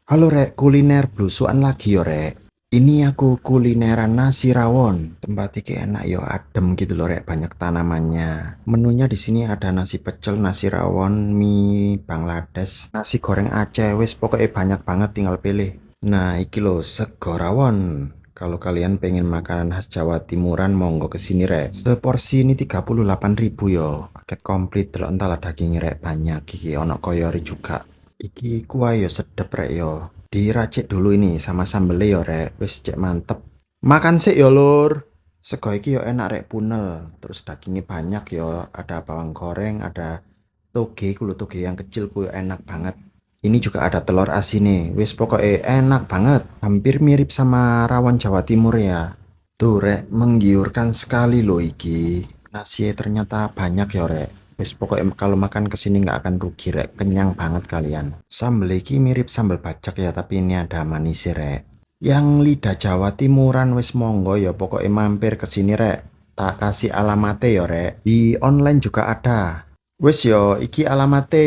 Halo rek, kuliner blusukan lagi yo rek. Ini aku kulineran nasi rawon. Tempat iki enak yo, adem gitu loh rek, banyak tanamannya. Menunya di sini ada nasi pecel, nasi rawon, mie Bangladesh, nasi goreng Aceh, wis pokoknya banyak banget tinggal pilih. Nah, iki lo sego rawon. Kalau kalian pengen makanan khas Jawa Timuran, monggo ke sini rek. Seporsi ini 38.000 yo. Paket komplit, delok entahlah dagingnya rek banyak iki, ono koyori juga. Iki kuah yo sedep rek yo. Diracik dulu ini sama sambelnya yo rek. Wis cek mantep. Makan sih yo lur. Sego iki yo enak rek punel. Terus dagingnya banyak yo. Ada bawang goreng, ada toge, kulo toge yang kecil kuyo enak banget. Ini juga ada telur asin nih. Wis pokoknya enak banget. Hampir mirip sama rawon Jawa Timur ya. Tuh rek, menggiurkan sekali loh iki. Nasi ternyata banyak ya rek. Wis pokoknya kalau makan kesini nggak akan rugi rek. Kenyang banget kalian. Sambal iki mirip sambal bacak ya, tapi ini ada manisnya rek. Yang lidah Jawa Timuran wis monggo ya pokoknya mampir ke sini rek. Tak kasih alamatnya ya rek. Di online juga ada. Wis yo iki alamatnya.